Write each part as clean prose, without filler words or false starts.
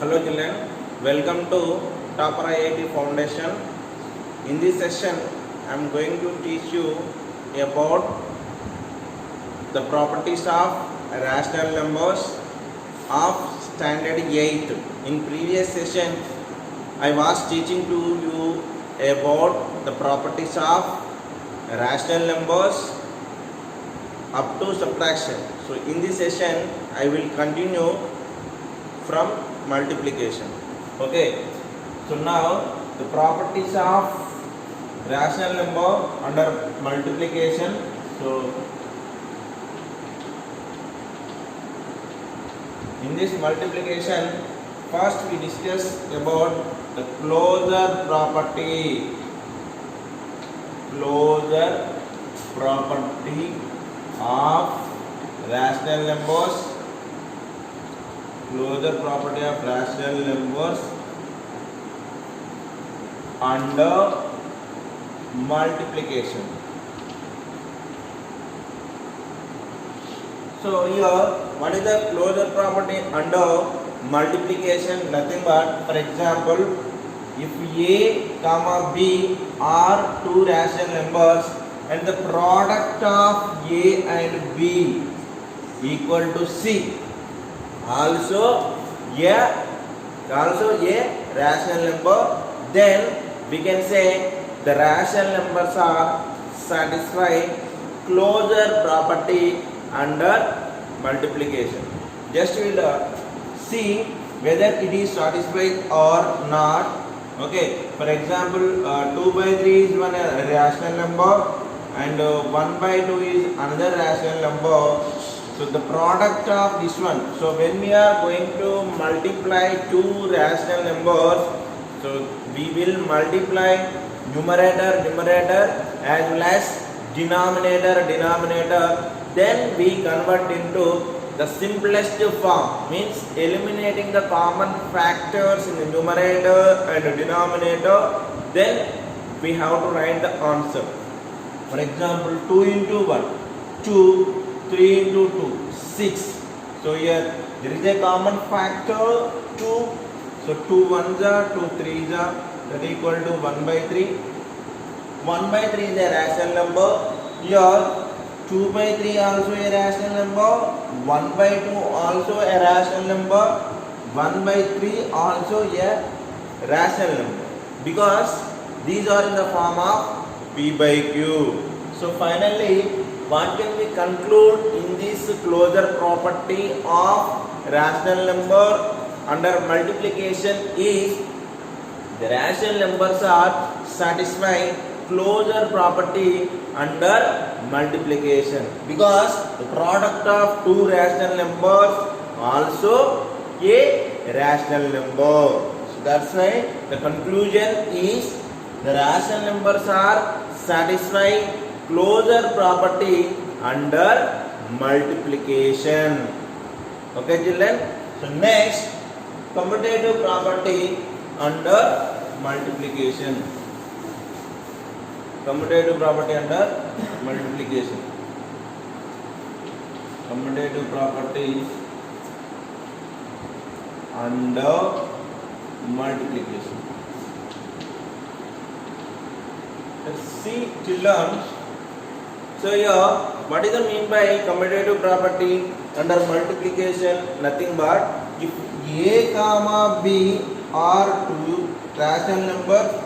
Hello children, welcome to Topper IIT Foundation. In this session, I am going to teach you about the properties of rational numbers of standard 8. In previous session, I was teaching to you about the properties of rational numbers up to subtraction. So in this session, I will continue from multiplication. Okay, so now the properties of rational number under multiplication. So in this multiplication, first we discuss about the closure property. Closure property of rational numbers. Closure property of rational numbers under multiplication. So here, what is the closure property under multiplication? Nothing but, for example, if A comma B are two rational numbers and the product of A and B equal to C, also a rational number, then we can say the rational numbers are satisfy closure property under multiplication. Just we'll see whether it is satisfied or not. Okay, for example, 2 by 3 is one rational number and 1 by 2 is another rational number. So the product of this one, so when we are going to multiply two rational numbers, so we will multiply numerator as well as denominator, then we convert into the simplest form, means eliminating the common factors in the numerator and the denominator, then we have to write the answer. For example, 2 into 1, 2, 3 into 2, 6. So here there is a common factor 2. So 2 ones are 2 3s are, that equal to 1 by 3. 1 by 3 is a rational number. Here 2 by 3 also a rational number. 1 by 2 also a rational number. 1 by 3 also a rational number. Because these are in the form of P by Q. So finally, what can we conclude in this closure property of rational number under multiplication is the rational numbers are satisfying closure property under multiplication, because the product of two rational numbers also a rational number. So that's why the conclusion is the rational numbers are satisfying closure property under multiplication. Okay children, so next, commutative property under multiplication. Commutative property under multiplication. Commutative property under multiplication. Let's see children. So here, what is the mean by commutative property under multiplication? Nothing but, if A comma B are two rational numbers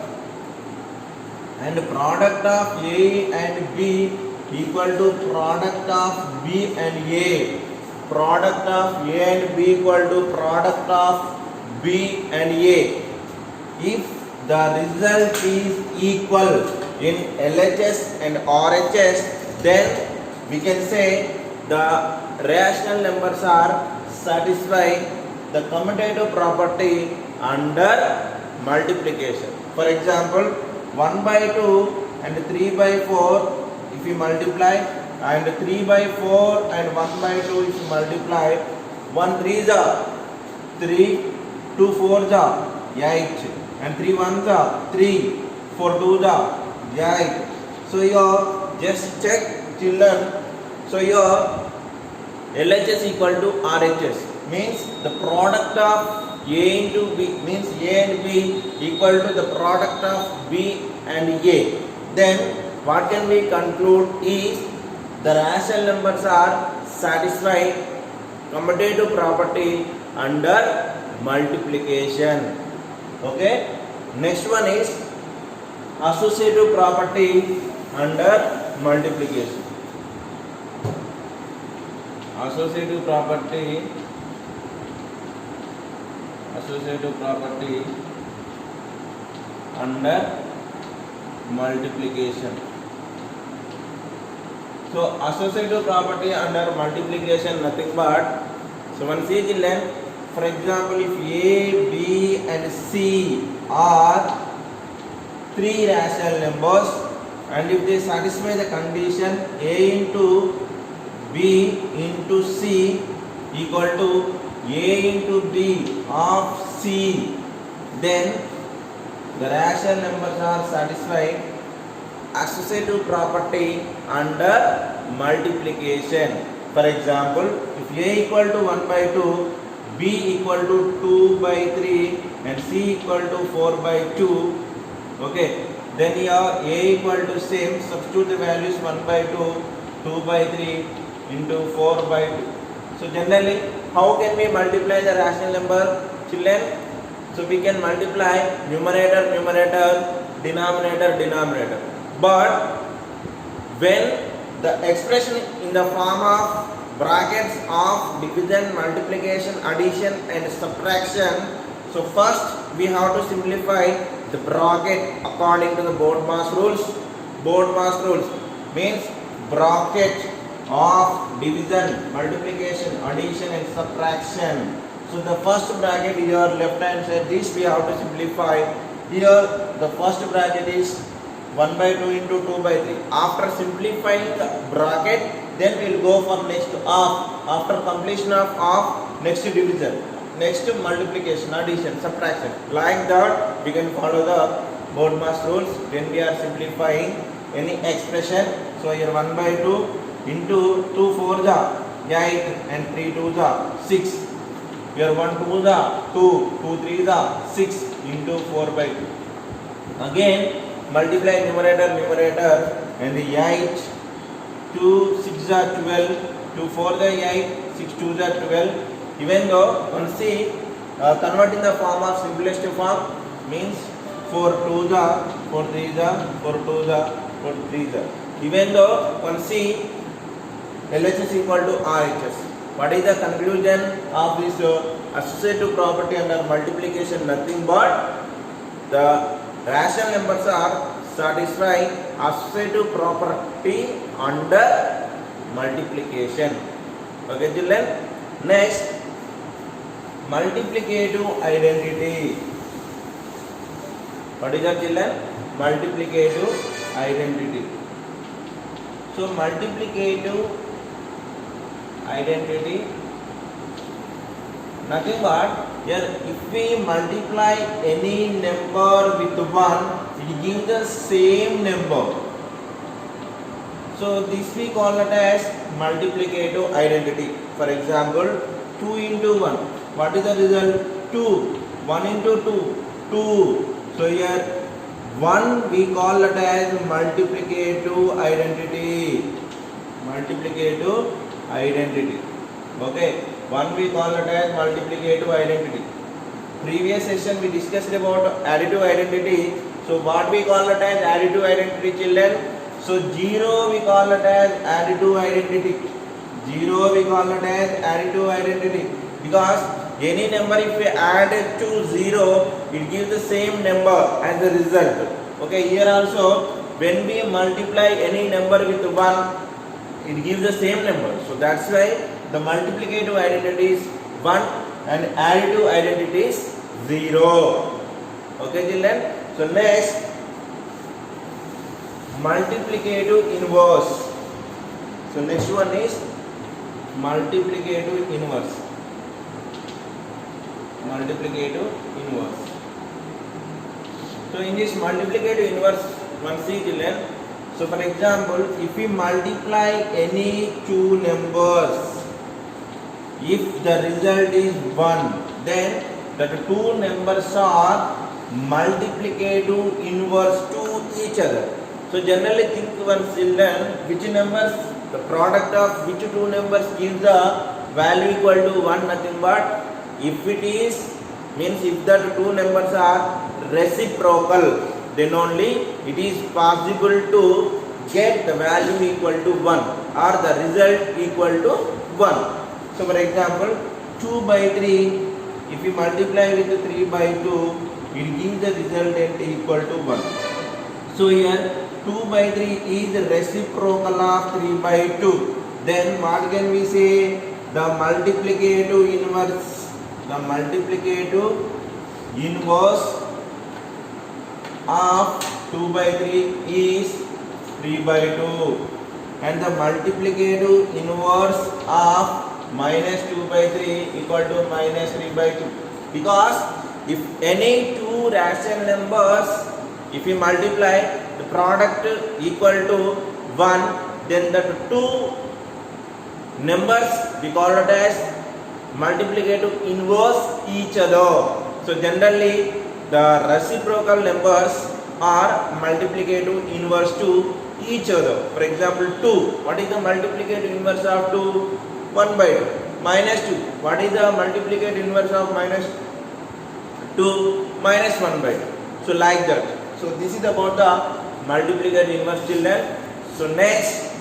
and product of A and B equal to product of B and A, product of A and B equal to product of B and A, if the result is equal in LHS and RHS, then we can say the rational numbers are satisfying the commutative property under multiplication. For example, 1 by 2 and 3 by 4 if you multiply, and 3 by 4 and 1 by 2 if you multiply, 1 3s are 3, 2 4s are 8, and 3 1s are 3, 4 2s are 8. So here just check children. So here LHS equal to RHS means the product of A into B means A and B equal to the product of B and A. Then what can we conclude is the rational numbers are satisfy commutative property under multiplication. Okay. Next one is associative property under multiplication. Associative property under multiplication. So associative property under multiplication nothing but, so one see children, for example, if A, B and C are three rational numbers and if they satisfy the condition A into B into C equal to A into B of C, then the rational numbers are satisfying associative property under multiplication. For example, if A equal to 1 by 2, B equal to 2 by 3 and C equal to 4 by 2, okay, then here A equal to same, substitute the values 1 by 2, 2 by 3 into 4 by 2. So generally, how can we multiply the rational number, children? So we can multiply numerator, denominator. But when the expression in the form of brackets of division, multiplication, addition and subtraction, so first we have to simplify the bracket according to the BODMAS rules. BODMAS rules means bracket of division, multiplication, addition and subtraction. So the first bracket is your left hand side, this we have to simplify. Here the first bracket is 1 by 2 into 2 by 3. After simplifying the bracket, then we will go for next half. After completion of half, next division, next multiplication, addition, subtraction. Like that we can follow the BODMAS rules when we are simplifying any expression. So here 1 by 2 into 2 4 8 and 3 2 6. Here 1 2 2, 2 3 6 into 4 by 2. Again multiply numerator and the 8, 2 6 12, 2 4 8, 6 2 12. Even though one see convert in the form of simplest form means 4 2 4 3 4 2 4 3. Even though one see LHS equal to RHS. What is the conclusion of this associative property under multiplication? Nothing but the rational numbers are satisfying associative property under multiplication. Okay, children. Next, multiplicative identity. What is that, children? Multiplicative identity. So multiplicative identity nothing but here if we multiply any number with 1, it gives the same number. So this we call it as multiplicative identity. For example, 2 into 1. What is the result? 2. 1 into 2. 2. So here 1 we call it as multiplicative identity. Multiplicative identity. Okay. 1 we call it as multiplicative identity. Previous session we discussed about additive identity. So what we call it as additive identity, children? So 0 we call it as additive identity. 0 we call it as additive identity because any number if we add it to 0, it gives the same number as the result. Okay, here also when we multiply any number with 1, it gives the same number. So that's why the multiplicative identity is 1 and additive identity is 0. Okay, children. So next, multiplicative inverse. So next one is multiplicative inverse. Multiplicative inverse. So in this multiplicative inverse, one see, children. So for example, if we multiply any two numbers, if the result is 1, then the two numbers are multiplicative inverse to each other. So generally think once children, which numbers, the product of which two numbers gives the value equal to 1, nothing but if it is, means if the two numbers are reciprocal, then only it is possible to get the value equal to 1 or the result equal to 1. So for example, 2 by 3, if you multiply with 3 by 2, it gives the resultant equal to 1. So here 2 by 3 is the reciprocal of 3 by 2. Then what can we say? The multiplicative inverse of 2 by 3 is 3 by 2, and the multiplicative inverse of minus 2 by 3 equal to minus 3 by 2. Because if any two rational numbers, if we multiply the product equal to 1, then the two numbers we call it as multiplicative inverse each other. So generally the reciprocal numbers are multiplicative inverse to each other. For example, 2, what is the multiplicative inverse of 2? 1 by 2. Minus 2, what is the multiplicative inverse of minus 2? Minus 1 by 2. So like that. So this is about the multiplicative inverse, children. So next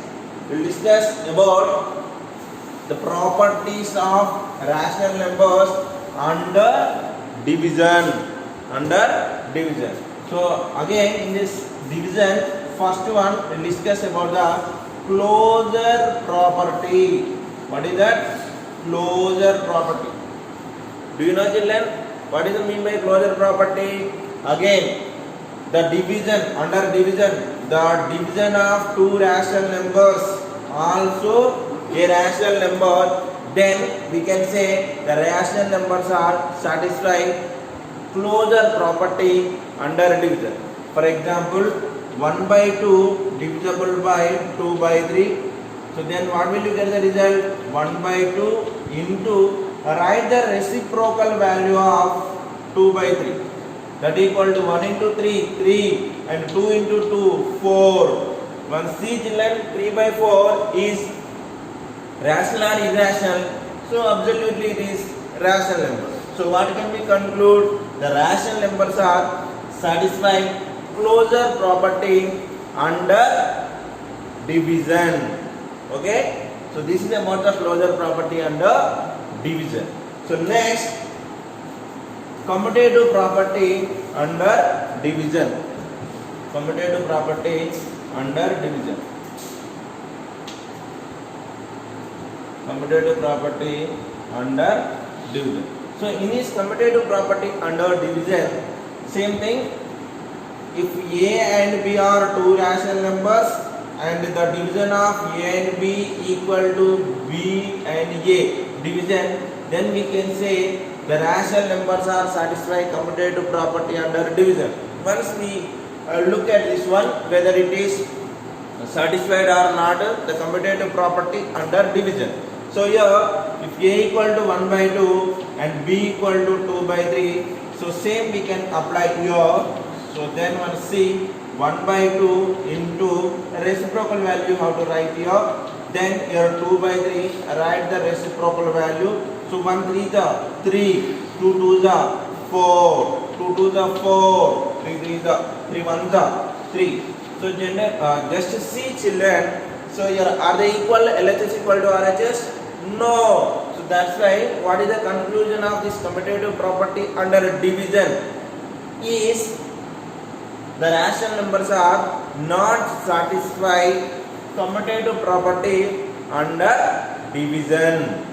we will discuss about the properties of rational numbers under division. So again in this division, first one we will discuss about the closure property. What is that? Closure property. Do you know, children, what is the mean by closure property? Again, the division, under division, the division of two rational numbers also a rational number, then we can say the rational numbers are satisfying closure property under division. For example, 1 by 2 divisible by 2 by 3. So then what will you get the result? 1 by 2 into, write the reciprocal value of 2 by 3. That equal to 1 into 3, 3, and 2 into 2, 4. One see, children, 3 by 4 is rational or irrational? So absolutely it is rational number. So what can we conclude? The rational numbers are satisfying closure property under division. Okay? So this is about the closure property under division. So next, commutative property under division. Commutative property under division. Commutative property under division. So in this commutative property under division, same thing. If A and B are two rational numbers and the division of A and B equal to B and A division, then we can say the rational numbers are satisfying commutative property under division. Once we look at this one, whether it is satisfied or not, the commutative property under division. So here, if A equal to 1 by 2 and B equal to 2 by 3, so same we can apply here. So then one see 1 by 2 into reciprocal value, how to write here. Then here 2 by 3, write the reciprocal value. So 1 3 is 3, 2 2 is 4, 2 2 is 4, 3 3 is 3 1 is 3. So just see, children. So here are they equal? LHS equal to RHS? No. So that's why what is the conclusion of this commutative property under division is the rational numbers are not satisfy commutative property under division.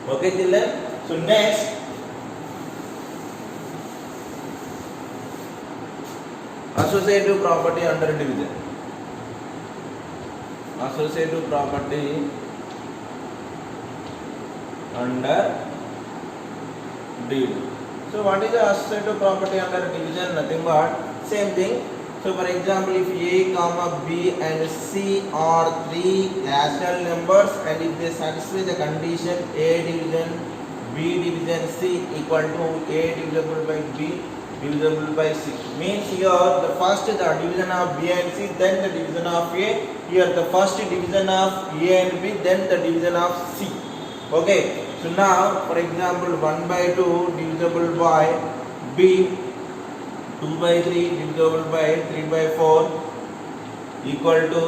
Okay, children. So next, associative property under division. Associative property under division. So what is the associative property under division? Nothing but same thing. So for example, if A comma B and C are three rational numbers, and if they satisfy the condition A division B division C equal to A divisible by B divisible by C, means here the first the division of B and C, then the division of A. Here the first division of A and B, then the division of C. Okay, so now for example 1 by 2 divisible by B, 2 by 3 divisible by 3 by 4 equal to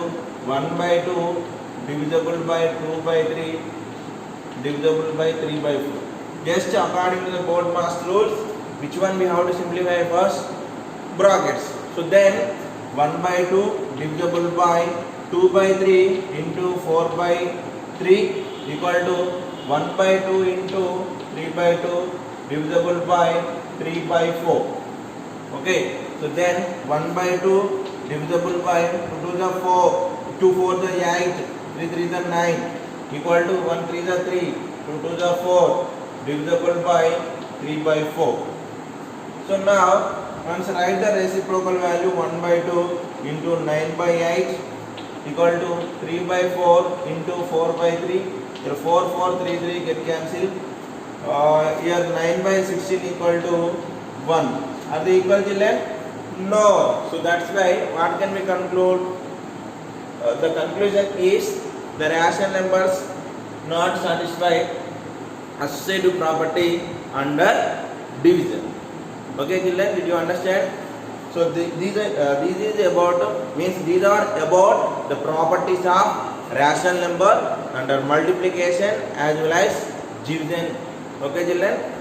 1 by 2 divisible by 2 by 3 divisible by 3 by 4. Just according to the BODMAS rules, which one we have to simplify first? Brackets. So then 1 by 2 divisible by 2 by 3 into 4 by 3 equal to 1 by 2 into 3 by 2 divisible by 3 by 4. Okay, so then 1 by 2 divisible by 2 to the 4, 2 4 the 8, 3 3 the 9 equal to 1 3 the 3, 2 to the 4 divisible by 3 by 4. So now once write the reciprocal value 1 by 2 into 9 by 8 equal to 3 by 4 into 4 by 3. Here 4 4 3 3 get cancelled. Here 9 by 16 equal to 1. Are they equal, children? No. So that's why what can we conclude? The conclusion is the rational numbers not satisfy associative property under division. Okay, children, did you understand? So these is about, means these are about the properties of rational number under multiplication as well as division. Okay, children.